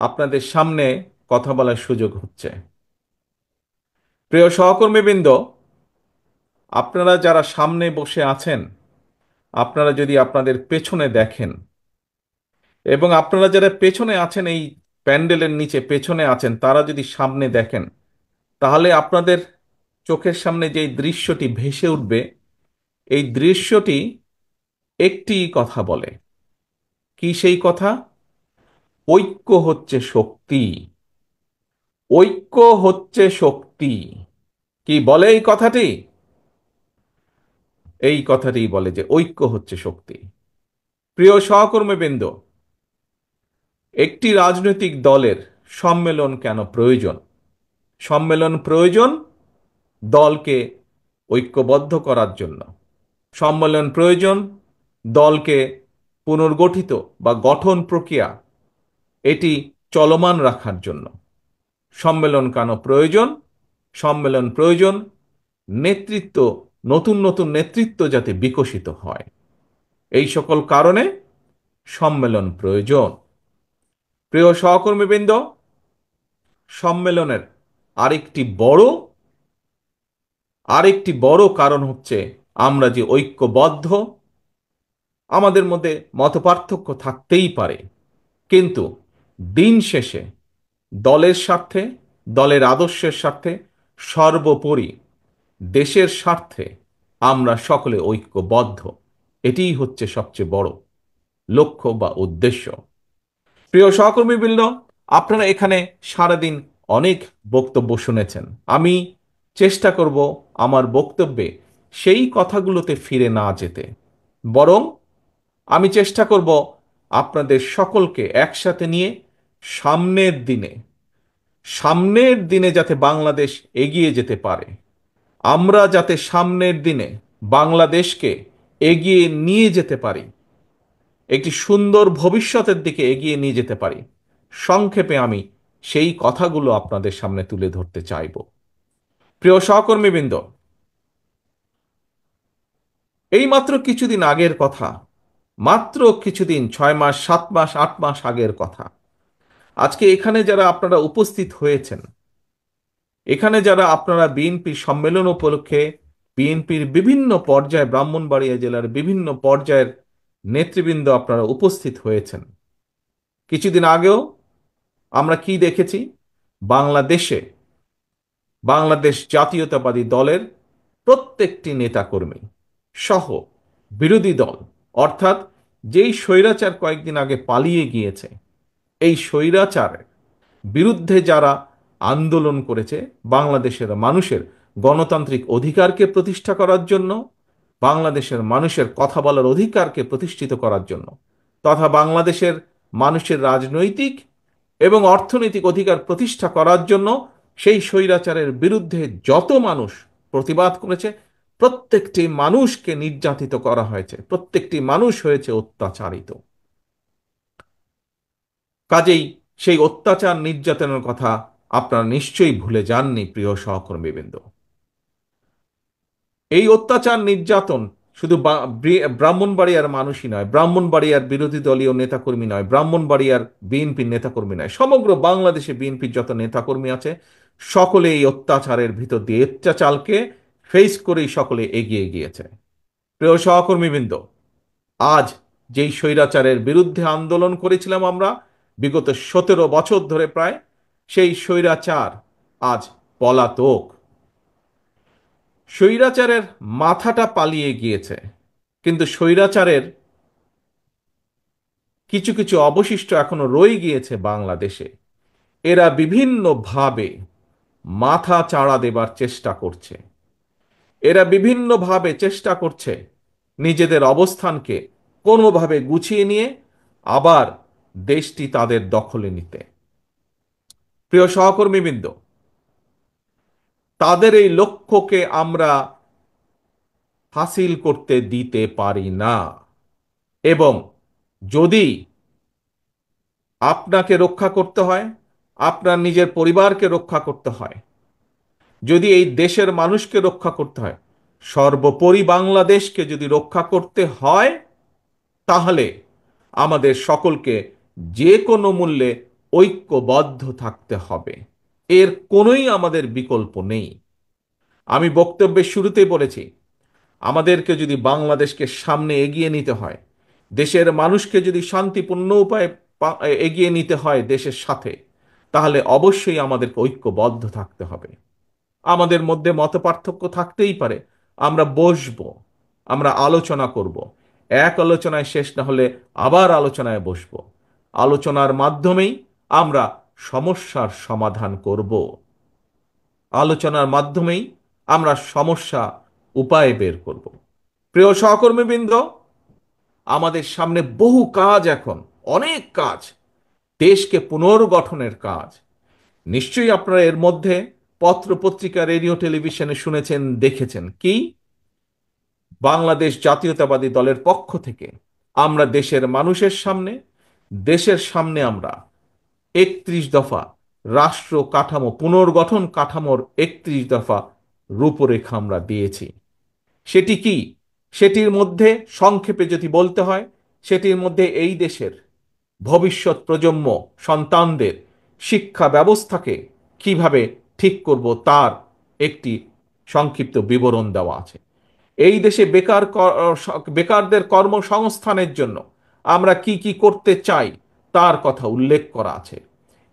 আপনাদের সামনে কথা বলার সুযোগ হচ্ছে। প্রিয় সহকর্মীবৃন্দ, আপনারা যারা সামনে বসে আছেন, আপনারা যদি আপনাদের পেছনে দেখেন এবং আপনারা যারা পেছনে আছেন, এই প্যান্ডেলের নিচে পেছনে আছেন, তারা যদি সামনে দেখেন, তাহলে আপনাদের চোখের সামনে যে দৃশ্যটি ভেসে উঠবে, এই দৃশ্যটি একটি কথা বলে। কি সেই কথা? ঐক্য হচ্ছে শক্তি। ঐক্য হচ্ছে শক্তি। কি বলে এই কথাটি? এই কথাটি বলে যে ঐক্য হচ্ছে শক্তি। প্রিয় সহকর্মীবৃন্দ, একটি রাজনৈতিক দলের সম্মেলন কেন প্রয়োজন? সম্মেলন প্রয়োজন দলকে ঐক্যবদ্ধ করার জন্য। সম্মেলন প্রয়োজন দলকে পুনর্গঠিত বা গঠন প্রক্রিয়া এটি চলমান রাখার জন্য। সম্মেলন কেন প্রয়োজন? সম্মেলন প্রয়োজন নেতৃত্ব, নতুন নতুন নেতৃত্ব যাতে বিকশিত হয়। এই সকল কারণে সম্মেলন প্রয়োজন। প্রিয় সহকর্মীবৃন্দ, সম্মেলনের আরেকটি বড় আরেকটি বড় কারণ হচ্ছে আমরা যে ঐক্যবদ্ধ। আমাদের মধ্যে মতপার্থক্য থাকতেই পারে, কিন্তু দিন শেষে দলের স্বার্থে, দলের আদর্শের স্বার্থে, সর্বোপরি দেশের স্বার্থে আমরা সকলে ঐক্যবদ্ধ। এটিই হচ্ছে সবচেয়ে বড় লক্ষ্য বা উদ্দেশ্য। প্রিয় সহকর্মীবৃন্দ, আপনারা এখানে সারাদিন অনেক বক্তব্য শুনেছেন। আমি চেষ্টা করব আমার বক্তব্যে সেই কথাগুলোতে ফিরে না যেতে, বরং আমি চেষ্টা করব আপনাদের সকলকে একসাথে নিয়ে সামনের দিনে সামনের দিনে যাতে বাংলাদেশ এগিয়ে যেতে পারে, আমরা যাতে সামনের দিনে বাংলাদেশকে এগিয়ে নিয়ে যেতে পারি, একটি সুন্দর ভবিষ্যতের দিকে এগিয়ে নিয়ে যেতে পারি। সংক্ষেপে আমি সেই কথাগুলো আপনাদের সামনে তুলে ধরতে চাইব। প্রিয় সহকর্মীবৃন্দ, এই মাত্র কিছুদিন আগের কথা, মাত্র কিছুদিন, 6 মাস, 7 মাস, 8 মাস আগের কথা। আজকে এখানে যারা আপনারা উপস্থিত হয়েছেন, এখানে যারা আপনারা বিএনপি সম্মেলন উপলক্ষে বিএনপির বিভিন্ন পর্যায়ে, ব্রাহ্মণবাড়িয়া জেলার বিভিন্ন পর্যায়ের নেতৃবৃন্দ আপনারা উপস্থিত হয়েছেন, কিছুদিন আগেও আমরা কি দেখেছি? বাংলাদেশে বাংলাদেশ জাতীয়তাবাদী দলের প্রত্যেকটি নেতাকর্মী সহ বিরোধী দল, অর্থাৎ যেই স্বৈরাচার কয়েকদিন আগে পালিয়ে গিয়েছে, এই স্বৈরাচারের বিরুদ্ধে যারা আন্দোলন করেছে, বাংলাদেশের মানুষের গণতান্ত্রিক অধিকারকে প্রতিষ্ঠা করার জন্য, বাংলাদেশের মানুষের কথা বলার অধিকারকে প্রতিষ্ঠিত করার জন্য, তথা বাংলাদেশের মানুষের রাজনৈতিক এবং অর্থনৈতিক অধিকার প্রতিষ্ঠা করার জন্য, সেই স্বৈরাচারের বিরুদ্ধে যত মানুষ প্রতিবাদ করেছে, প্রত্যেকটি মানুষকে নির্যাতিত করা হয়েছে, প্রত্যেকটি মানুষ হয়েছে অত্যাচারিত। কাজেই সেই অত্যাচার নির্যাতনের কথা আপনারা নিশ্চয়ই ভুলে যাননি, প্রিয় সহকর্মীবৃন্দ। এই অত্যাচার নির্যাতন শুধু ব্রাহ্মণবাড়িয়ার মানুষই নয়, ব্রাহ্মণবাড়িয়ার বিরোধী দলীয় নেতাকর্মী নয়, ব্রাহ্মণবাড়িয়ার বিএনপির নেতাকর্মী নয়, সমগ্র বাংলাদেশে বিএনপির যত নেতাকর্মী আছে, সকলে এই অত্যাচারের ভিতর দিয়ে, অত্যাচারকে ফেস করেই সকলে এগিয়ে গিয়েছে। প্রিয় সহকর্মীবৃন্দ, আজ যেই স্বৈরাচারের বিরুদ্ধে আন্দোলন করেছিলাম আমরা বিগত 17 বছর ধরে প্রায়, সেই স্বৈরাচার আজ পলাতক। স্বৈরাচারের মাথাটা পালিয়ে গিয়েছে, কিন্তু স্বৈরাচারের কিছু কিছু অবশিষ্ট এখনো রয়ে গিয়েছে বাংলাদেশে। এরা বিভিন্নভাবে মাথা চাড়া দেবার চেষ্টা করছে। এরা বিভিন্নভাবে চেষ্টা করছে নিজেদের অবস্থানকে কোনোভাবে গুছিয়ে নিয়ে আবার দেশটি তাদের দখলে নিতে। প্রিয় সহকর্মীবৃন্দ, তাদের এই লক্ষ্যকে আমরা হাসিল করতে দিতে পারি না। এবং যদি আপনাকে রক্ষা করতে হয়, আপনার নিজের পরিবারকে রক্ষা করতে হয়, যদি এই দেশের মানুষকে রক্ষা করতে হয়, সর্বোপরি বাংলাদেশকে যদি রক্ষা করতে হয়, তাহলে আমাদের সকলকে যে কোনো মূল্যে ঐক্যবদ্ধ থাকতে হবে। এর কোনোই আমাদের বিকল্প নেই। আমি বক্তব্যের শুরুতেই বলেছি, আমাদেরকে যদি বাংলাদেশকে সামনে এগিয়ে নিতে হয়, দেশের মানুষকে যদি শান্তিপূর্ণ উপায়ে এগিয়ে নিতে হয় দেশের সাথে, তাহলে অবশ্যই আমাদেরকে ঐক্যবদ্ধ থাকতে হবে। আমাদের মধ্যে মতপার্থক্য থাকতেই পারে, আমরা বসবো, আমরা আলোচনা করব। এক আলোচনায় শেষ না হলে আবার আলোচনায় বসবো। আলোচনার মাধ্যমেই আমরা সমস্যার সমাধান করব। আলোচনার মাধ্যমেই আমরা সমস্যা উপায় বের করব। প্রিয় সহকর্মীবৃন্দ, আমাদের সামনে বহু কাজ, এখন অনেক কাজ, দেশকে পুনর্গঠনের কাজ। নিশ্চয়ই আপনারা এর মধ্যে পত্র পত্রিকা, রেডিও, টেলিভিশনে শুনেছেন, দেখেছেন কি বাংলাদেশ জাতীয়তাবাদী দলের পক্ষ থেকে আমরা দেশের সামনে আমরা 31 দফা রাষ্ট্র কাঠামো পুনর্গঠন কাঠামোর 31 দফা রূপরেখা আমরা দিয়েছি। সেটি কি? সেটির মধ্যে সংক্ষেপে যদি বলতে হয়, সেটির মধ্যে এই দেশের ভবিষ্যৎ প্রজন্ম, সন্তানদের শিক্ষা ব্যবস্থাকে কিভাবে ঠিক করব তার একটি সংক্ষিপ্ত বিবরণ দেওয়া আছে। এই দেশে বেকারদের কর্মসংস্থানের জন্য আমরা কি কি করতে চাই তার কথা উল্লেখ করা আছে।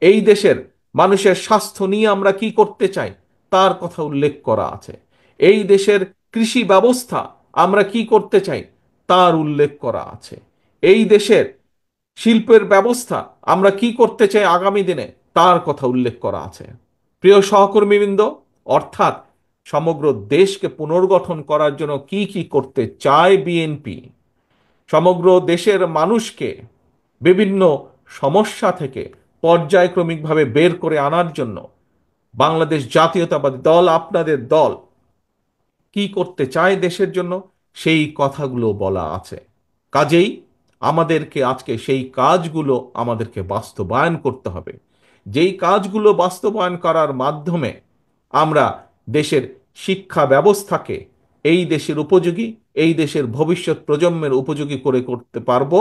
এই দেশের মানুষের স্বাস্থ্য নিয়ে আমরা কি করতে চাই তার কথা উল্লেখ করা আছে। এই দেশের কৃষি ব্যবস্থা আমরা কি করতে চাই তার উল্লেখ করা আছে। এই দেশের শিল্পের ব্যবস্থা আমরা কি করতে চাই আগামী দিনে তার কথা উল্লেখ করা আছে। প্রিয় সহকর্মীবৃন্দ, অর্থাৎ সমগ্র দেশকে পুনর্গঠন করার জন্য কি কি করতে চায় বিএনপি, সমগ্র দেশের মানুষকে বিভিন্ন সমস্যা থেকে পর্যায়ক্রমিকভাবে বের করে আনার জন্য বাংলাদেশ জাতীয়তাবাদী দল, আপনাদের দল কি করতে চায় দেশের জন্য, সেই কথাগুলো বলা আছে। কাজেই আমাদেরকে আজকে সেই কাজগুলো আমাদেরকে বাস্তবায়ন করতে হবে। যেই কাজগুলো বাস্তবায়ন করার মাধ্যমে আমরা দেশের শিক্ষা ব্যবস্থাকে এই দেশের উপযোগী, এই দেশের ভবিষ্যৎ প্রজন্মের উপযোগী করে করতে পারবো,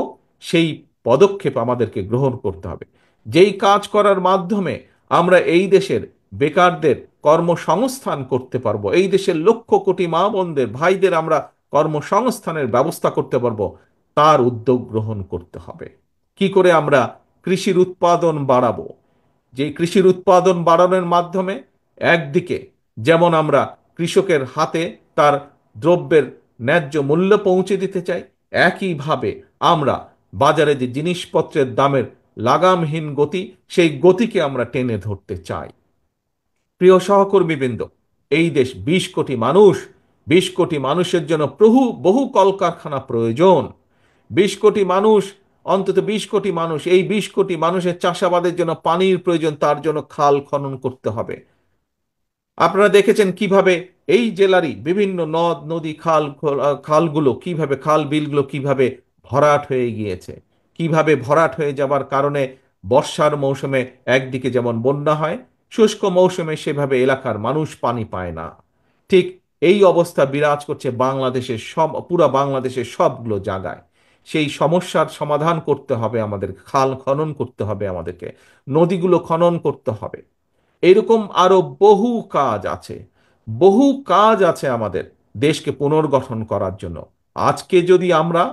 সেই পদক্ষেপ আমাদেরকে গ্রহণ করতে হবে। যেই কাজ করার মাধ্যমে আমরা এই দেশের বেকারদের কর্মসংস্থান করতে পারবো, এই দেশের লক্ষ কোটি মা বোনদের, ভাইদের আমরা কর্মসংস্থানের ব্যবস্থা করতে পারবো, তার উদ্যোগ গ্রহণ করতে হবে। কি করে আমরা কৃষির উৎপাদন বাড়াবো? যে কৃষির উৎপাদন বাড়ানোর মাধ্যমে একদিকে যেমন আমরা কৃষকের হাতে তার দ্রব্যের ন্যায্য মূল্য পৌঁছে দিতে চাই, একইভাবে আমরা বাজারে যে জিনিসপত্রের দামের লাগামহীন গতি, সেই গতিকে আমরা টেনে ধরতে চাই। প্রিয় সহকর্মীবৃন্দ, এই দেশ 20 কোটি মানুষ, 20 কোটি মানুষের জন্য বহু কলকারখানা প্রয়োজন। 20 কোটি মানুষ, অন্তত 20 কোটি মানুষ, এই 20 কোটি মানুষের চাষাবাদের জন্য পানির প্রয়োজন, তার জন্য খাল খনন করতে হবে। আপনারা দেখেছেন কিভাবে এই জেলারই বিভিন্ন নদ নদী, খালগুলো কিভাবে, খাল বিলগুলো কিভাবে ভরাট হয়ে গিয়েছে। কিভাবে ভরাট হয়ে যাবার কারণে বর্ষার মৌসুমে একদিকে যেমন বন্যা হয়, শুষ্ক মৌসুমে সেভাবে এলাকার মানুষ পানি পায় না। ঠিক এই অবস্থা বিরাজ করছে বাংলাদেশের পুরা বাংলাদেশের সবগুলো জায়গায়। সেই সমস্যার সমাধান করতে হবে আমাদের, খাল খনন করতে হবে আমাদেরকে, নদীগুলো খনন করতে হবে। এরকম আরো বহু কাজ আছে, বহু কাজ আছে আমাদের দেশকে পুনর্গঠন করার জন্য। আজকে যদি আমরা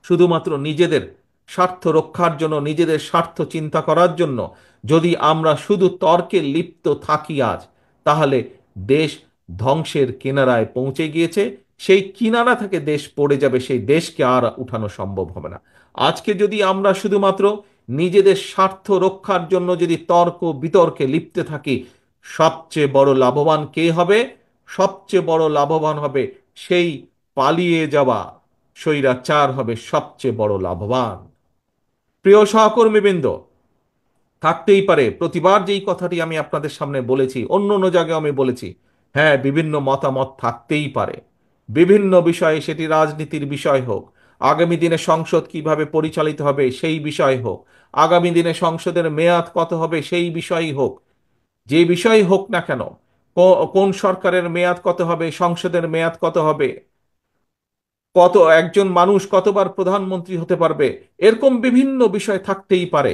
শুধুমাত্র নিজেদের স্বার্থ রক্ষার জন্য, নিজেদের স্বার্থ চিন্তা করার জন্য যদি আমরা শুধু তর্কে লিপ্ত থাকি আজ, তাহলে দেশ ধ্বংসের কিনারায় পৌঁছে গিয়েছে। সেই কিনারা থেকে দেশ পড়ে যাবে, সেই দেশকে আর উঠানো সম্ভব হবে না। আজকে যদি আমরা শুধুমাত্র নিজেদের স্বার্থ রক্ষার জন্য যদি তর্ক বিতর্কে লিপ্ত থাকি, সবচেয়ে বড় লাভবান কে হবে? সবচেয়ে বড় লাভবান হবে সেই পালিয়ে যাওয়া স্বৈরাচার, হবে সবচেয়ে বড় লাভবান। প্রিয় সহকর্মীবৃন্দ, থাকতেই পারে, প্রতিবার যেই কথাটি আমি আপনাদের সামনে বলেছি, অন্য অন্য জায়গায় আমি বলেছি, হ্যাঁ, বিভিন্ন মতামত থাকতেই পারে বিভিন্ন বিষয়ে, সেটি রাজনীতির বিষয় হোক, আগামী দিনে সংসদ কিভাবে পরিচালিত হবে সেই বিষয় হোক, আগামী দিনে সংসদের মেয়াদ কত হবে সেই বিষয়ই হোক, যে বিষয় হোক না কেন, কোন সরকারের মেয়াদ কত হবে, সংসদের মেয়াদ কত হবে, কত একজন মানুষ কতবার প্রধানমন্ত্রী হতে পারবে, এরকম বিভিন্ন বিষয় থাকতেই পারে।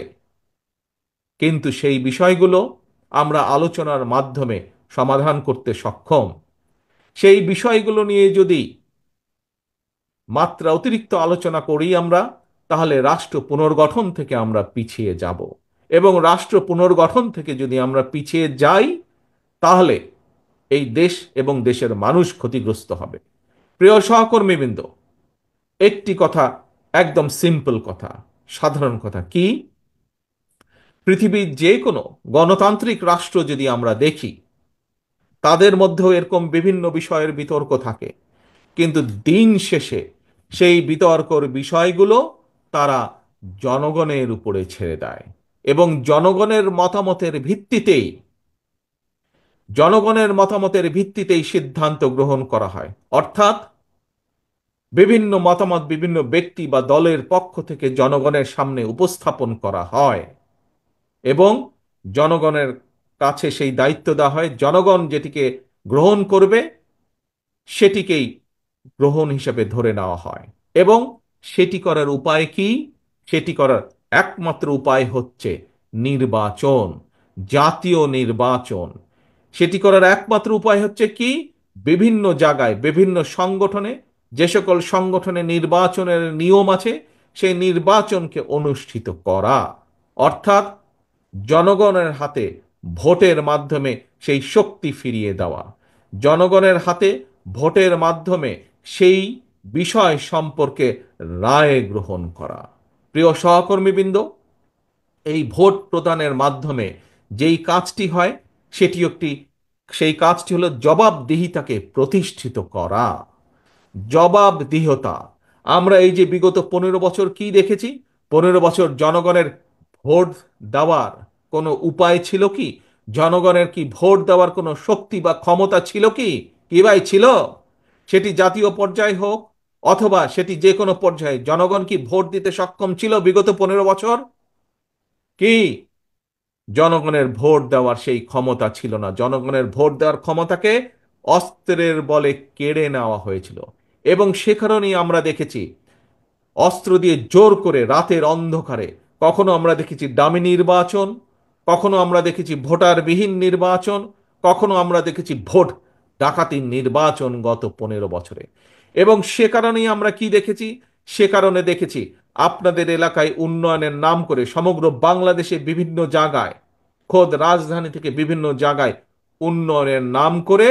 কিন্তু সেই বিষয়গুলো আমরা আলোচনার মাধ্যমে সমাধান করতে সক্ষম। সেই বিষয়গুলো নিয়ে যদি মাত্রা অতিরিক্ত আলোচনা করি আমরা, তাহলে রাষ্ট্র পুনর্গঠন থেকে আমরা পিছিয়ে যাব। এবং রাষ্ট্র পুনর্গঠন থেকে যদি আমরা পিছিয়ে যাই, তাহলে এই দেশ এবং দেশের মানুষ ক্ষতিগ্রস্ত হবে। প্রিয় সহকর্মীবৃন্দ, একটি কথা, একদম সিম্পল কথা, সাধারণ কথা, কি পৃথিবীর যে কোনো গণতান্ত্রিক রাষ্ট্র যদি আমরা দেখি, তাদের মধ্যেও এরকম বিভিন্ন বিষয়ের বিতর্ক থাকে, কিন্তু দিন শেষে সেই বিতর্কর বিষয়গুলো তারা জনগণের উপরে ছেড়ে দেয় এবং জনগণের মতামতের ভিত্তিতেই সিদ্ধান্ত গ্রহণ করা হয়। অর্থাৎ বিভিন্ন মতামত বিভিন্ন ব্যক্তি বা দলের পক্ষ থেকে জনগণের সামনে উপস্থাপন করা হয় এবং জনগণের কাছে সেই দায়িত্ব দেওয়া হয়, জনগণ যেটিকে গ্রহণ করবে সেটিকেই গ্রহণ হিসেবে ধরে নেওয়া হয়। এবং সেটি করার উপায় কি? সেটি করার একমাত্র উপায় হচ্ছে নির্বাচন, জাতীয় নির্বাচন। সেটি করার একমাত্র উপায় হচ্ছে কি? বিভিন্ন জায়গায় বিভিন্ন সংগঠনে, যে সকল সংগঠনে নির্বাচনের নিয়ম আছে, সেই নির্বাচনকে অনুষ্ঠিত করা। অর্থাৎ জনগণের হাতে ভোটের মাধ্যমে সেই শক্তি ফিরিয়ে দেওয়া, জনগণের হাতে ভোটের মাধ্যমে সেই বিষয় সম্পর্কে রায় গ্রহণ করা। প্রিয় সহকর্মীবৃন্দ, এই ভোট প্রদানের মাধ্যমে যেই কাজটি হয়, সেটি একটি সেই কাজটি হলো জবাবদিহিতাকে প্রতিষ্ঠিত করা। জবাবদিহিতা। আমরা এই যে বিগত 15 বছর কি দেখেছি? 15 বছর জনগণের ভোট দেওয়ার কোনো উপায় ছিল কি? জনগণের কি ভোট দেওয়ার কোনো শক্তি বা ক্ষমতা ছিল কি? কি ভাই ছিল? সেটি জাতীয় পর্যায়ে হোক অথবা সেটি যে কোনো পর্যায়ে, জনগণ কি ভোট দিতে সক্ষম ছিল বিগত 15 বছর? কি জনগণের ভোট দেওয়ার সেই ক্ষমতা ছিল না। জনগণের ভোট দেওয়ার ক্ষমতাকে অস্ত্রের বলে কেড়ে নেওয়া হয়েছিল। এবং সে কারণেই আমরা দেখেছি অস্ত্র দিয়ে জোর করে রাতের অন্ধকারে, কখনো আমরা দেখেছি ডামি নির্বাচন, কখনো আমরা দেখেছি ভোটারবিহীন নির্বাচন, কখনো আমরা দেখেছি ভোট ডাকাতির নির্বাচন গত 15 বছরে। এবং সে কারণেই আমরা কি দেখেছি? সে কারণে দেখেছি আপনাদের এলাকায় উন্নয়নের নাম করে সমগ্র বাংলাদেশে বিভিন্ন জায়গায়, খোদ রাজধানী থেকে বিভিন্ন জায়গায় উন্নয়নের নাম করে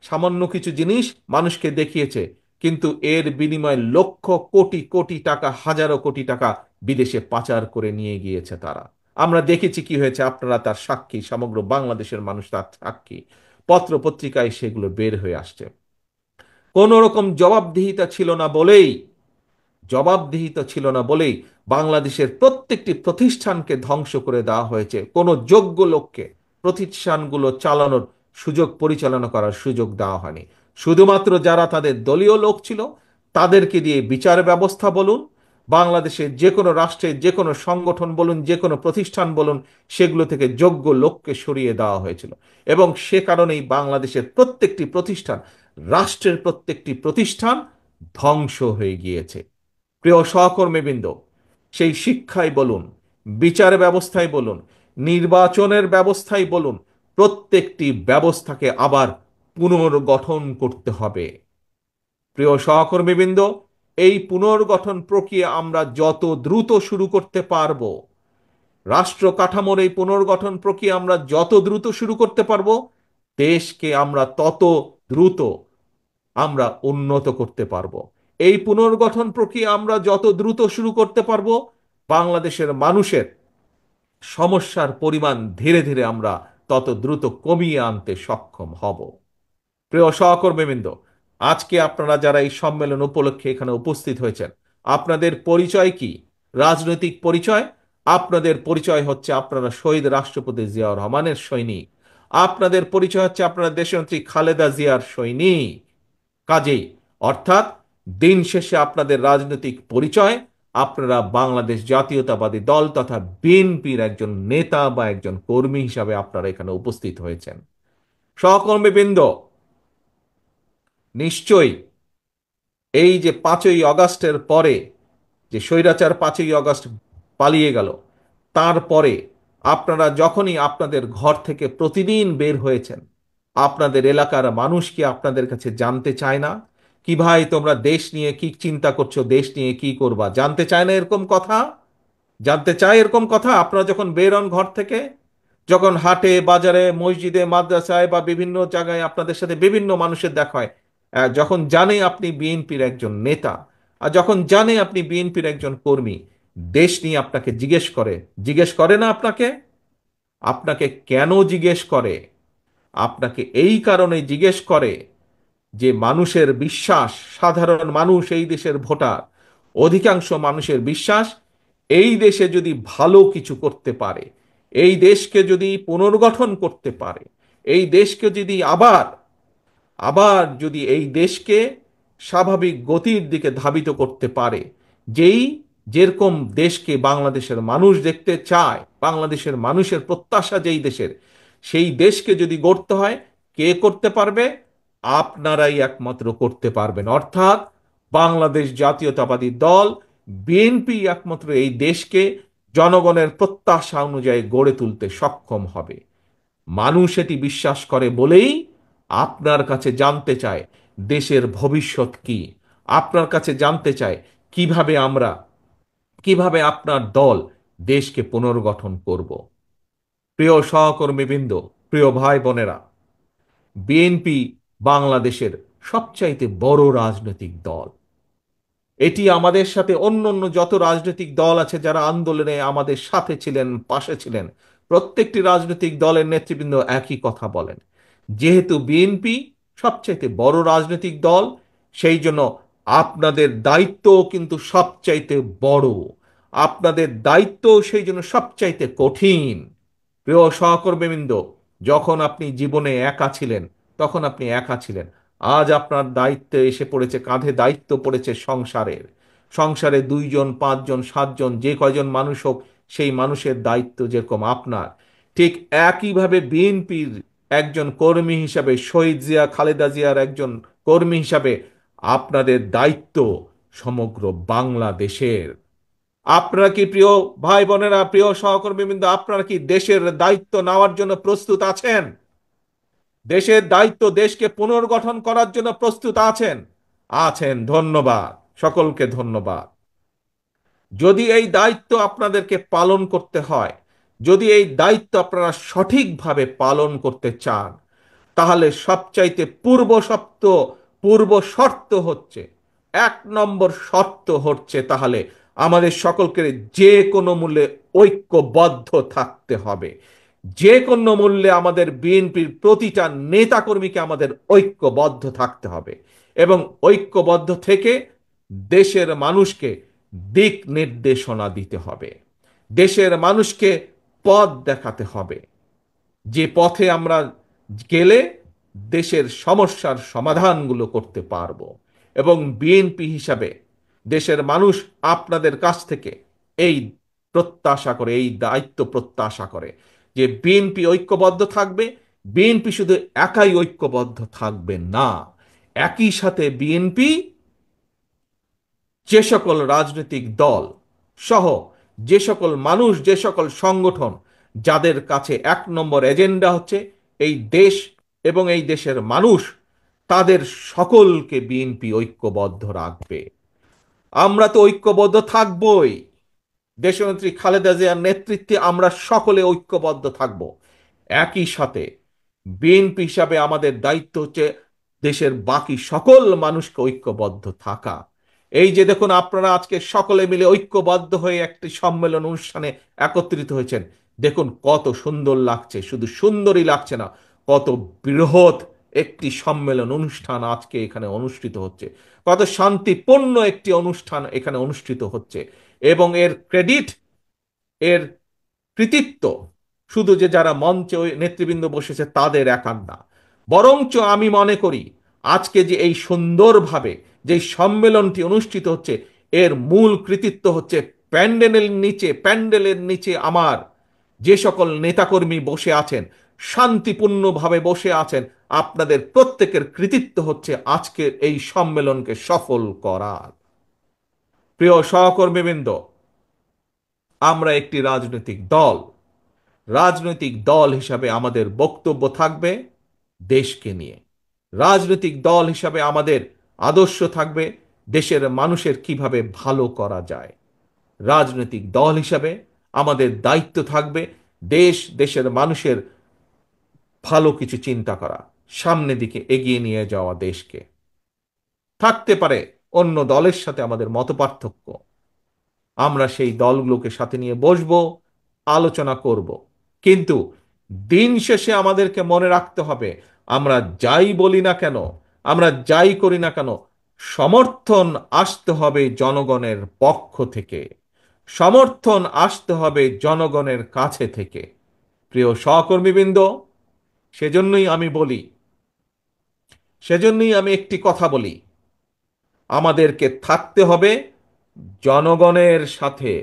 সামান্য কিছু জিনিস মানুষকে দেখিয়েছে, কিন্তু এর বিনিময়ে লক্ষ কোটি কোটি টাকা, হাজারো কোটি টাকা বিদেশে পাচার করে নিয়ে গিয়েছে তারা। আমরা দেখেছি কি হয়েছে, আপনারা তার সাক্ষী, সমগ্র বাংলাদেশের মানুষ তার সাক্ষী। পত্র পত্রিকায় সেগুলো বের হয়ে আসছে। কোন রকম জবাবদিহিতা ছিল না বলেই বাংলাদেশের প্রত্যেকটি প্রতিষ্ঠানকে ধ্বংস করে দেওয়া হয়েছে। কোনো যোগ্য লোককে প্রতিষ্ঠানগুলো চালানোর সুযোগ, পরিচালনা করার সুযোগ দেওয়া হয়নি। শুধুমাত্র যারা তাদের দলীয় লোক ছিল, তাদেরকে দিয়ে বিচার ব্যবস্থা বলুন, বাংলাদেশের যে কোনো রাষ্ট্রের যে কোনো সংগঠন বলুন, যে কোনো প্রতিষ্ঠান বলুন, সেগুলো থেকে যোগ্য লোককে সরিয়ে দেওয়া হয়েছিল। এবং সে কারণেই বাংলাদেশের প্রত্যেকটি প্রতিষ্ঠান, রাষ্ট্রের প্রত্যেকটি প্রতিষ্ঠান ধ্বংস হয়ে গিয়েছে। প্রিয় সহকর্মীবৃন্দ, সেই শিক্ষাই বলুন, বিচার ব্যবস্থায় বলুন, নির্বাচনের ব্যবস্থায় বলুন, প্রত্যেকটি ব্যবস্থাকে আবার পুনর্গঠন করতে হবে। প্রিয় সহকর্মীবৃন্দ, এই পুনর্গঠন প্রক্রিয়া আমরা যত দ্রুত শুরু করতে পারব, রাষ্ট্র কাঠামোর এই পুনর্গঠন প্রক্রিয়া আমরা যত দ্রুত শুরু করতে পারব, দেশকে আমরা তত দ্রুত আমরা উন্নত করতে পারবো। এই পুনর্গঠন প্রক্রিয়া আমরা যত দ্রুত শুরু করতে পারবো, বাংলাদেশের মানুষের সমস্যার পরিমাণ ধীরে ধীরে আমরা তত দ্রুত কমিয়ে আনতে সক্ষম হব। প্রিয় সহকর্মীবৃন্দ, আজকে আপনারা যারা এই সম্মেলন উপলক্ষে এখানে উপস্থিত হয়েছেন, আপনাদের পরিচয় কি? রাজনৈতিক পরিচয়? আপনাদের পরিচয় হচ্ছে আপনারা শহীদ রাষ্ট্রপতি জিয়াউর রহমানের সৈনিক। আপনাদের পরিচয় হচ্ছে আপনারা দেশনেত্রী খালেদা জিয়ার সৈনিক। কাজেই অর্থাৎ দিন শেষে আপনাদের রাজনৈতিক পরিচয়, আপনারা বাংলাদেশ জাতীয়তাবাদী দল তথা বিএনপির একজন নেতা বা একজন কর্মী হিসাবে আপনারা এখানে উপস্থিত হয়েছেন। সহকর্মীবৃন্দ, নিশ্চয়ই এই যে 5ই আগস্টের পরে, যে স্বৈরাচার 5ই আগস্ট পালিয়ে গেল, তারপরে আপনারা যখনই আপনাদের ঘর থেকে প্রতিদিন বের হয়েছেন, আপনাদের এলাকার মানুষ কি আপনাদের কাছে জানতে চায় না কি ভাই তোমরা দেশ নিয়ে কি চিন্তা করছো, দেশ নিয়ে কি করবা? জানতে চায় না এরকম কথা? জানতে চায় এরকম কথা? আপনারা যখন বের হন ঘর থেকে, যখন হাটে বাজারে মসজিদে মাদ্রাসায় বা বিভিন্ন জায়গায় আপনাদের সাথে বিভিন্ন মানুষের দেখা হয়, যখন জানে আপনি বিএনপির একজন নেতা, আর যখন জানে আপনি বিএনপির একজন কর্মী, দেশ নিয়ে আপনাকে জিজ্ঞেস করে, জিজ্ঞেস করে না আপনাকে? আপনাকে কেন জিজ্ঞেস করে? আপনাকে এই কারণে জিজ্ঞেস করে যে মানুষের বিশ্বাস, সাধারণ মানুষ, এই দেশের ভোটার, অধিকাংশ মানুষের বিশ্বাস এই দেশে যদি ভালো কিছু করতে পারে, এই দেশকে যদি পুনর্গঠন করতে পারে, এই দেশকে যদি আবার আবার যদি এই দেশকে স্বাভাবিক গতির দিকে ধাবিত করতে পারে, যেই যেরকম দেশকে বাংলাদেশের মানুষ দেখতে চায়, বাংলাদেশের মানুষের প্রত্যাশা যেই দেশের, সেই দেশকে যদি গড়তে হয়, কে করতে পারবে? আপনারাই একমাত্র করতে পারবেন। অর্থাৎ বাংলাদেশ জাতীয়তাবাদী দল, বিএনপি একমাত্র এই দেশকে জনগণের প্রত্যাশা অনুযায়ী গড়ে তুলতে সক্ষম হবে। মানুষ এটি বিশ্বাস করে বলেই আপনার কাছে জানতে চায় দেশের ভবিষ্যৎ কি, আপনার কাছে জানতে চায় কিভাবে আমরা, কিভাবে আপনার দল দেশকে পুনর্গঠন করব। প্রিয় সহকর্মীবৃন্দ, প্রিয় ভাই বোনেরা, বিএনপি বাংলাদেশের সবচাইতে বড় রাজনৈতিক দল। এটি আমাদের সাথে অন্য অন্য যত রাজনৈতিক দল আছে যারা আন্দোলনে আমাদের সাথে ছিলেন, পাশে ছিলেন, প্রত্যেকটি রাজনৈতিক দলের নেতৃবৃন্দ একই কথা বলেন। যেহেতু বিএনপি সবচাইতে বড় রাজনৈতিক দল, সেই জন্য আপনাদের দায়িত্বও কিন্তু সবচাইতে বড়, আপনাদের দায়িত্ব সেই জন্য সবচাইতে কঠিন। প্রিয় সহকর্মীবৃন্দ, যখন আপনি জীবনে একা ছিলেন, তখন আপনি একা ছিলেন। আজ আপনার দায়িত্বে এসে পড়েছে, কাঁধে দায়িত্ব পড়েছে সংসারের। সংসারে 2 জন 5 জন 7 জন যে কয়জন মানুষ হোক, সেই মানুষের দায়িত্ব যেরকম আপনার, ঠিক একইভাবে বিএনপির একজন কর্মী হিসাবে, শহীদ জিয়া খালেদা জিয়ার একজন কর্মী হিসাবে আপনাদের দায়িত্ব সমগ্র বাংলাদেশের। আপনারা কি, প্রিয় ভাই বোনেরা, প্রিয় সহকর্মীবৃন্দ, আপনারা কি দেশের দায়িত্ব নেওয়ার জন্য প্রস্তুত আছেন? দেশের দায়িত্ব, দেশকে পুনর্গঠন করার জন্য প্রস্তুত আছেন? আছেন, ধন্যবাদ। সকলকে ধন্যবাদ। যদি এই দায়িত্ব আপনাদেরকে পালন করতে হয়, যদি এই দায়িত্ব আপনারা সঠিকভাবে পালন করতে চান, তাহলে সবচাইতে পূর্ব শর্ত হচ্ছে, 1 নম্বর শর্ত হচ্ছে, তাহলে আমাদের সকলকে যে কোনো মূল্যে ঐক্যবদ্ধ থাকতে হবে। যে কোনো মূল্যে আমাদের বিএনপির প্রতিটা নেতাকর্মীকে আমাদের ঐক্যবদ্ধ থাকতে হবে, এবং ঐক্যবদ্ধ থেকে দেশের মানুষকে দিক নির্দেশনা দিতে হবে, দেশের মানুষকে পথ দেখাতে হবে, যে পথে আমরা গেলে দেশের সমস্যার সমাধানগুলো করতে পারবো। এবং বিএনপি হিসাবে দেশের মানুষ আপনাদের কাছ থেকে এই প্রত্যাশা করে, এই দায়িত্ব প্রত্যাশা করে যে বিএনপি ঐক্যবদ্ধ থাকবে। বিএনপি শুধু একাই ঐক্যবদ্ধ থাকবে না, একই সাথে বিএনপি যে সকল রাজনৈতিক দল সহ যে সকল মানুষ, যে সকল সংগঠন যাদের কাছে 1 নম্বর এজেন্ডা হচ্ছে এই দেশ এবং এই দেশের মানুষ, তাদের সকলকে বিএনপি ঐক্যবদ্ধ রাখবে। আমরা তো ঐক্যবদ্ধ থাকবই, দেশনেত্রী খালেদা জিয়ার নেতৃত্বে আমরা সকলে ঐক্যবদ্ধ থাকব। একই সাথে বিএনপি হিসাবে আমাদের দায়িত্ব হচ্ছে দেশের বাকি সকল মানুষকে ঐক্যবদ্ধ থাকা। এই যে দেখুন, আপনারা আজকে সকলে মিলে ঐক্যবদ্ধ হয়ে একটি সম্মেলন অনুষ্ঠানে একত্রিত হয়েছেন, দেখুন কত সুন্দর লাগছে। শুধু সুন্দরই লাগছে না, কত বৃহৎ একটি সম্মেলন অনুষ্ঠান আজকে এখানে অনুষ্ঠিত হচ্ছে, কত শান্তিপূর্ণ একটি অনুষ্ঠান এখানে অনুষ্ঠিত হচ্ছে। এবং এর ক্রেডিট, এর কৃতিত্ব শুধু যে যারা মঞ্চে ওই নেতৃবৃন্দ বসেছে তাদের একার না, বরঞ্চ আমি মনে করি আজকে যে এই সুন্দরভাবে যে সম্মেলনটি অনুষ্ঠিত হচ্ছে, এর মূল কৃতিত্ব হচ্ছে প্যান্ডেলের নিচে আমার যে সকল নেতাকর্মী বসে আছেন, শান্তিপূর্ণভাবে বসে আছেন, আপনাদের প্রত্যেকের কৃতিত্ব হচ্ছে আজকের এই সম্মেলনকে সফল করার। প্রিয় সহকর্মীবৃন্দ, আমরা একটি রাজনৈতিক দল, রাজনৈতিক দল হিসাবে আমাদের বক্তব্য থাকবে দেশকে নিয়ে। রাজনৈতিক দল হিসাবে আমাদের আদর্শ থাকবে দেশের মানুষের কিভাবে ভালো করা যায়। রাজনৈতিক দল হিসাবে আমাদের দায়িত্ব থাকবে দেশের মানুষের ভালো কিছু চিন্তা করা, সামনের দিকে এগিয়ে নিয়ে যাওয়া দেশকে। থাকতে পারে অন্য দলের সাথে আমাদের মতপার্থক্য, আমরা সেই দলগুলোকে সাথে নিয়ে বসবো, আলোচনা করব। কিন্তু দিন শেষে আমাদেরকে মনে রাখতে হবে, আমরা যাই বলি না কেন, আমরা যাই করি না কেন, সমর্থন আসতে হবে জনগণের পক্ষ থেকে, সমর্থন আসতে হবে জনগণের কাছে থেকে। প্রিয় সহকর্মীবৃন্দ, সেজন্যই আমি বলি, সেজন্যই আমি একটি কথা বলি, আমাদেরকে থাকতে হবে জনগণের সাথে,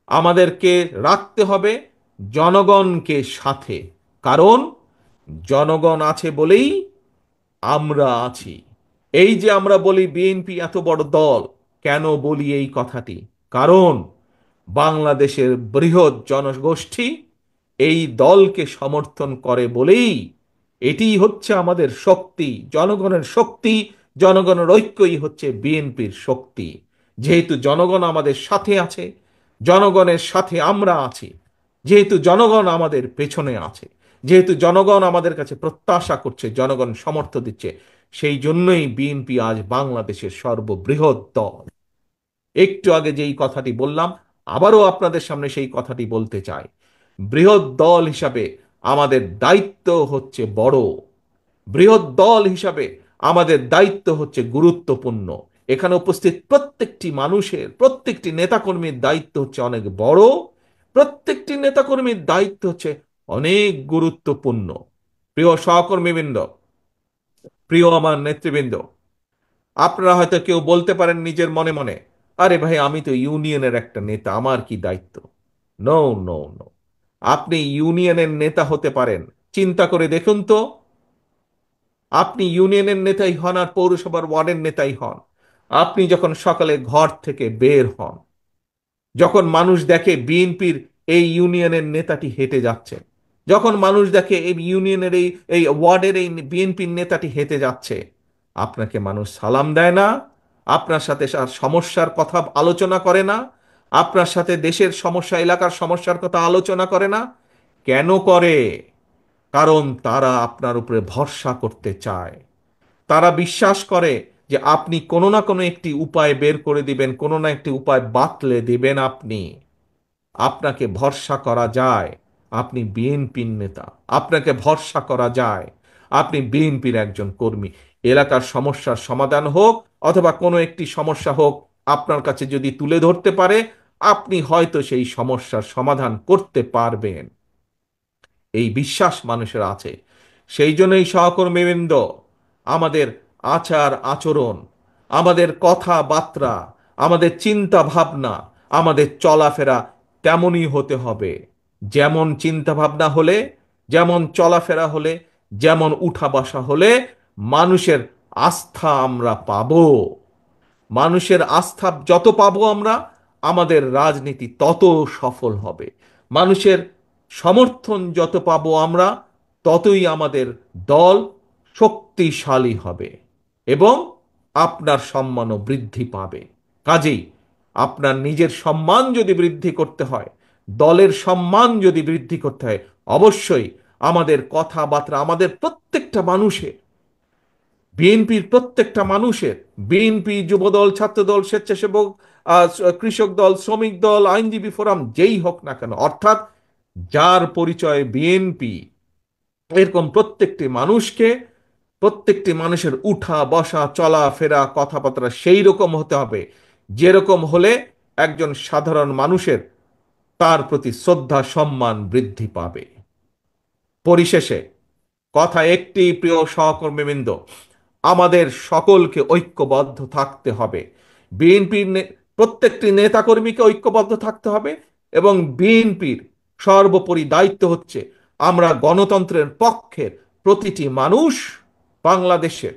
আমাদেরকে রাখতে হবে জনগণকে সাথে। কারণ জনগণ আছে বলেই আমরা আছি। এই যে আমরা বলি বিএনপি এত বড় দল, কেন বলি এই কথাটি? কারণ বাংলাদেশের বৃহৎ জনগোষ্ঠী এই দলকে সমর্থন করে বলেই এটিই হচ্ছে আমাদের শক্তি, জনগণের শক্তি, জনগণের ঐক্যই হচ্ছে বিএনপির শক্তি। যেহেতু জনগণ আমাদের সাথে আছে, জনগণের সাথে আমরা আছি, যেহেতু জনগণ আমাদের পেছনে আছে, যেহেতু জনগণ আমাদের কাছে প্রত্যাশা করছে, জনগণ সমর্থন দিচ্ছে, সেই জন্যই বিএনপি আজ বাংলাদেশের সর্ববৃহৎ দল। একটু আগে যেই কথাটি বললাম, আবারও আপনাদের সামনে সেই কথাটি বলতে চাই। বৃহৎ দল হিসাবে আমাদের দায়িত্ব হচ্ছে বড়, বৃহৎ দল হিসাবে আমাদের দায়িত্ব হচ্ছে গুরুত্বপূর্ণ। এখানে উপস্থিত প্রত্যেকটি মানুষের, প্রত্যেকটি নেতাকর্মীর দায়িত্ব হচ্ছে অনেক বড়, প্রত্যেকটি নেতাকর্মীর দায়িত্ব হচ্ছে অনেক গুরুত্বপূর্ণ। প্রিয় সহকর্মীবৃন্দ, প্রিয় আমার নেতৃবৃন্দ, আপনারা হয়তো কেউ বলতে পারেন নিজের মনে মনে, আরে ভাই আমি তো ইউনিয়নের একটা নেতা, আমার কি দায়িত্ব? No, no, no. আপনি ইউনিয়নের নেতা হতে পারেন, চিন্তা করে দেখুন তো, আপনি ইউনিয়নের নেতাই হন আর পৌরসভার ওয়ার্ডের নেতাই হন, আপনি যখন সকালে ঘর থেকে বের হন, যখন মানুষ দেখে বিএনপির এই ইউনিয়নের নেতাটি হেঁটে যাচ্ছে, যখন মানুষ দেখে এই ইউনিয়নের এই এই ওয়ার্ডের এই বিএনপির নেতাটি হেঁটে যাচ্ছে, আপনাকে মানুষ সালাম দেয় না? আপনার সাথে সমস্যার কথা আলোচনা করে না? আপনার সাথে দেশের সমস্যা, এলাকার সমস্যার কথা আলোচনা করে না? কেন করে? কারণ তারা আপনার উপরে ভরসা করতে চায়। তারা বিশ্বাস করে যে আপনি কোনো না কোনো একটি উপায় বের করে দিবেন, কোনো না একটি উপায় বাতলে দিবেন আপনি। আপনাকে ভরসা করা যায়, আপনি বিএনপির নেতা, আপনাকে ভরসা করা যায়, আপনি বিএনপির একজন কর্মী। এলাকার সমস্যার সমাধান হোক অথবা কোনো একটি সমস্যা হোক, আপনার কাছে যদি তুলে ধরতে পারে, আপনি হয়তো সেই সমস্যার সমাধান করতে পারবেন। এই বিশ্বাস মানুষের আছে। সেই জন্যই সহকর্মীবৃন্দ, আমাদের আচার আচরণ, আমাদের কথাবার্তা, আমাদের চিন্তা ভাবনা, আমাদের চলাফেরা তেমনই হতে হবে। যেমন চিন্তা ভাবনা হলে, যেমন চলাফেরা হলে, যেমন উঠা বসা হলে মানুষের আস্থা আমরা পাবো। মানুষের আস্থা যত পাবো আমরা, আমাদের রাজনীতি তত সফল হবে। মানুষের সমর্থন যত পাবো আমরা, ততই আমাদের দল শক্তিশালী হবে এবং আপনার সম্মানও বৃদ্ধি পাবে। কাজেই আপনার নিজের সম্মান যদি বৃদ্ধি করতে হয়, দলের সম্মান যদি বৃদ্ধি করতে হয়, অবশ্যই আমাদের কথাবার্তা, আমাদের প্রত্যেকটা মানুষের, বিএনপির প্রত্যেকটা মানুষের, বিএনপি, যুবদল, ছাত্রদল, স্বেচ্ছাসেবক, কৃষক দল, শ্রমিক দল, আইনজীবী ফোরাম, যেই হোক না কেন, অর্থাৎ যার পরিচয় বিএনপি, এরকম প্রত্যেকটি মানুষকে, প্রত্যেকটি মানুষের উঠা বসা চলাফেরা কথাবার্তা সেই রকম হতে হবে, যেরকম হলে একজন সাধারণ মানুষের তার প্রতি শ্রদ্ধা সম্মান বৃদ্ধি পাবে। পরিশেষে কথা একটি, প্রিয় সহকর্মীবৃন্দ, আমাদের সকলকে ঐক্যবদ্ধ থাকতে হবে। বিএনপির প্রত্যেকটি নেতাকর্মীকে ঐক্যবদ্ধ থাকতে হবে এবং বিএনপির সর্বোপরি দায়িত্ব হচ্ছে আমরা গণতন্ত্রের পক্ষের প্রতিটি মানুষ বাংলাদেশের,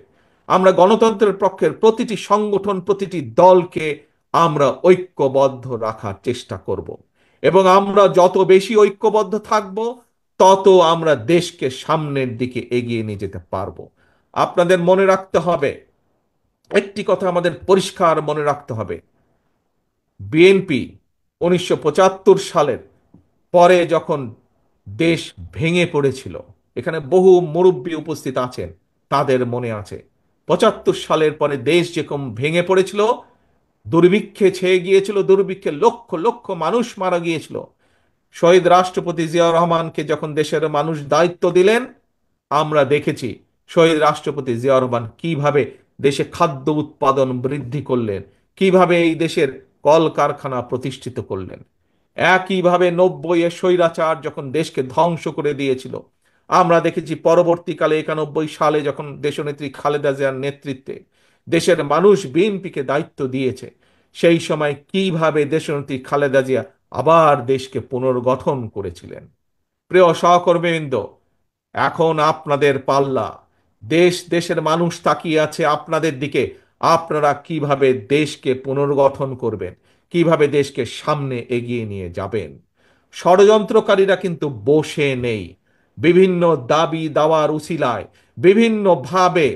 আমরা গণতন্ত্রের পক্ষের প্রতিটি সংগঠন, প্রতিটি দলকে আমরা ঐক্যবদ্ধ রাখার চেষ্টা করব। এবং আমরা যত বেশি ঐক্যবদ্ধ থাকব, তত আমরা দেশকে সামনের দিকে এগিয়ে নিয়ে যেতে পারবো। আপনাদের মনে রাখতে হবে, একটি কথা আমাদের পরিষ্কার মনে রাখতে হবে, বিএনপি 1975 সালের পরে যখন দেশ ভেঙে পড়েছিল, এখানে বহু মুরব্বী উপস্থিত আছেন, তাদের মনে আছে 75 সালের পরে দেশ যেরকম ভেঙে পড়েছিল, দুর্ভিক্ষে ছেয়ে গিয়েছিল, দুর্ভিক্ষে লক্ষ লক্ষ মানুষ মারা গিয়েছিল। শহীদ রাষ্ট্রপতি জিয়াউর রহমানকে যখন দেশের মানুষ দায়িত্ব দিলেন, আমরা দেখেছি শহীদ রাষ্ট্রপতি জিয়াউর রহমান কিভাবে দেশে খাদ্য উৎপাদন বৃদ্ধি করলেন, কিভাবে এই দেশের কলকারখানা প্রতিষ্ঠিত করলেন। একইভাবে 90-এ স্বৈরাচার যখন দেশকে ধ্বংস করে দিয়েছিল, আমরা দেখেছি পরবর্তীকালে 91 সালে যখন দেশনেত্রী খালেদা জিয়ার নেতৃত্বে দেশের মানুষ বিএনপিকে দায়িত্ব দিয়েছে, সেই সময় কিভাবে দেশনেত্রী খালেদা জিয়া আবার দেশকে পুনর্গঠন করেছিলেন। প্রিয় সহকর্মীবৃন্দ, এখন আপনাদের পাল্লা। দেশ, দেশের মানুষ তাকিয়ে আছে আপনাদের দিকে। আপনারা কিভাবে দেশকে পুনর্গঠন করবেন, কিভাবে দেশকে সামনে এগিয়ে নিয়ে যাবেন। ষড়যন্ত্রকারীরা কিন্তু বসে নেই। বিভিন্ন দাবি দাওয়ার উছিলায়, বিভিন্নভাবে,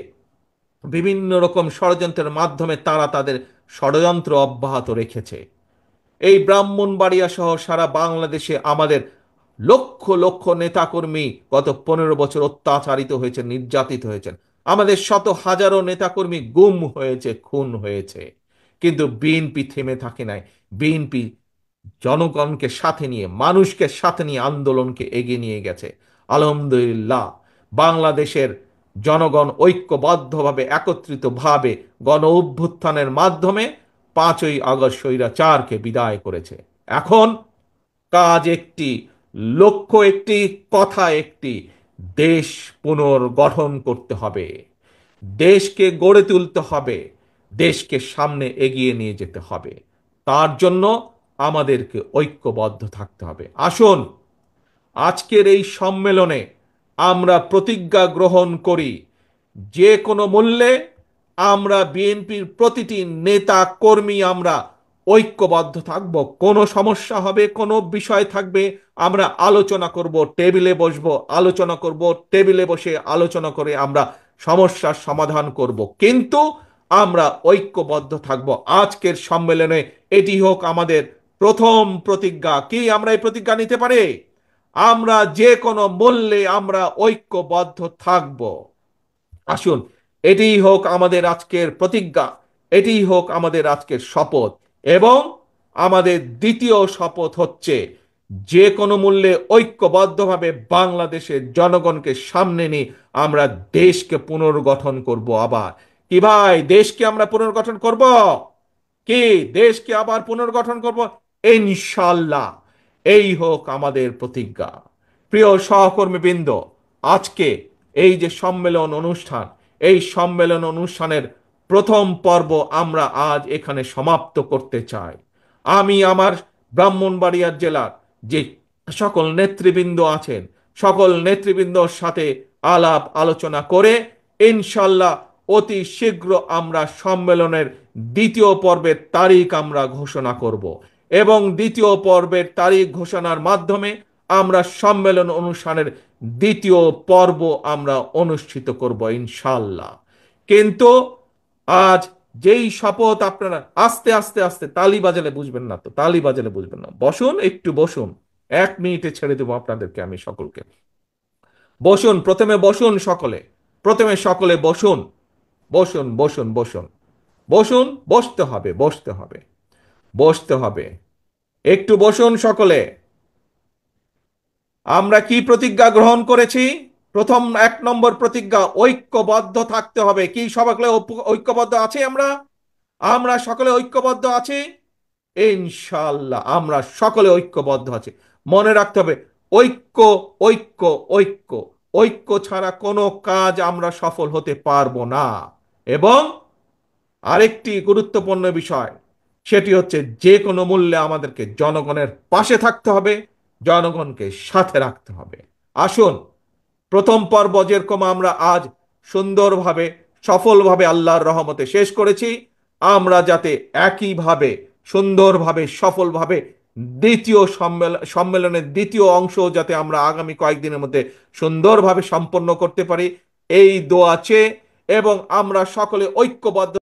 বিভিন্ন রকম ষড়যন্ত্রের মাধ্যমে তারা তাদের ষড়যন্ত্র অব্যাহত রেখেছে। এই ব্রাহ্মণবাড়িয়া সহ সারা বাংলাদেশে আমাদের লক্ষ লক্ষ নেতাকর্মী গত 15 বছর অত্যাচারিত হয়েছে, নির্যাতিত হয়েছেন। আমাদের শত হাজারো নেতাকর্মী গুম হয়েছে, খুন হয়েছে। কিন্তু বিএনপি থেমে থাকে নাই। বিএনপি জনগণকে সাথে নিয়ে, মানুষকে সাথে নিয়ে আন্দোলনকে এগিয়ে নিয়ে গেছে। আলহামদুলিল্লাহ, বাংলাদেশের জনগণ ঐক্যবদ্ধভাবে, একত্রিতভাবে গণ অভ্যুত্থানের মাধ্যমে 5ই আগস্ট স্বৈরাচারকে বিদায় করেছে। এখন কাজ একটি, লক্ষ্য একটি, কথা একটি, দেশ পুনর্গঠন করতে হবে, দেশকে গড়ে তুলতে হবে, দেশকে সামনে এগিয়ে নিয়ে যেতে হবে। তার জন্য আমাদেরকে ঐক্যবদ্ধ থাকতে হবে। আসুন আজকের এই সম্মেলনে আমরা প্রতিজ্ঞা গ্রহণ করি, যে কোনো মূল্যে আমরা বিএনপির প্রতিটি নেতা কর্মী আমরা ঐক্যবদ্ধ থাকব। কোনো সমস্যা হবে, কোনো বিষয় থাকবে, আমরা আলোচনা করব, টেবিলে বসবো, আলোচনা করব, টেবিলে বসে আলোচনা করে আমরা সমস্যার সমাধান করব, কিন্তু আমরা ঐক্যবদ্ধ থাকব। আজকের সম্মেলনে এটি হোক আমাদের প্রথম প্রতিজ্ঞা। কি আমরা এই প্রতিজ্ঞা নিতে পারি? আমরা যে কোনো মূল্যে আমরা ঐক্যবদ্ধ থাকব। আসুন এটিই হোক আমাদের আজকের প্রতিজ্ঞা, এটিই হোক আমাদের আজকের শপথ। এবং আমাদের দ্বিতীয় শপথ হচ্ছে, যে কোনো মূল্যে ঐক্যবদ্ধভাবে বাংলাদেশের জনগণকে সামনে নিয়ে আমরা দেশকে পুনর্গঠন করব। আবার কি ভাই, দেশকে আমরা পুনর্গঠন করব? কি দেশকে আবার পুনর্গঠন করব? ইনশাল্লাহ, এই হোক আমাদের প্রতিজ্ঞা। প্রিয় সহকর্মীবৃন্দ, আজকে এই যে সম্মেলন অনুষ্ঠান, এই সম্মেলন অনুষ্ঠানের প্রথম পর্ব আমরা আজ এখানে সমাপ্ত করতে চাই। আমি আমার ব্রাহ্মণবাড়িয়ার জেলার যে সকল নেতৃবৃন্দ আছেন, সকল নেতৃবৃন্দর সাথে আলাপ আলোচনা করে ইনশাল্লাহ অতি শীঘ্র আমরা সম্মেলনের দ্বিতীয় পর্বের তারিখ আমরা ঘোষণা করব, এবং দ্বিতীয় পর্বের তারিখ ঘোষণার মাধ্যমে আমরা সম্মেলন অনুষ্ঠানের দ্বিতীয় পর্ব আমরা অনুষ্ঠিত করব ইনশাল্লাহ। কিন্তু আজ যেই শপথ, আপনারা আস্তে আস্তে আস্তে, তালি বাজালে বুঝবেন না তো, তালি বাজালে বুঝবেন না, বসুন, একটু বসুন, 1 মিনিটে ছেড়ে দেবো আপনাদেরকে, আমি সকলকে। বসুন, প্রথমে বসুন সকলে, প্রথমে সকলে বসুন, বসুন বসুন বসুন বসুন, বসতে হবে, বসতে হবে, বসতে হবে, একটু বসুন সকলে। আমরা কি প্রতিজ্ঞা গ্রহণ করেছি? প্রথম 1 নম্বর প্রতিজ্ঞা, ঐক্যবদ্ধ থাকতে হবে। কি সকলে ঐক্যবদ্ধ আছি? আমরা আমরা সকলে ঐক্যবদ্ধ আছি ইনশাআল্লাহ, আমরা সকলে ঐক্যবদ্ধ আছি। মনে রাখতে হবে, ঐক্য, ঐক্য, ঐক্য, ঐক্য ছাড়া কোনো কাজ আমরা সফল হতে পারবো না। এবং আরেকটি গুরুত্বপূর্ণ বিষয়, সেটি হচ্ছে যে কোনো মূল্যে আমাদেরকে জনগণের পাশে থাকতে হবে, জনগণকে সাথে রাখতে হবে। আসুন, প্রথম পর্ব যেরকম আমরা আজ সুন্দরভাবে, সফলভাবে আল্লাহর রহমতে শেষ করেছি, আমরা যাতে একইভাবে সুন্দরভাবে, সফলভাবে দ্বিতীয় সম্মেলনের দ্বিতীয় অংশ যাতে আমরা আগামী কয়েকদিনের মধ্যে সুন্দরভাবে সম্পন্ন করতে পারি, এই দোয়া চেয়ে এবং আমরা সকলে ঐক্যবদ্ধ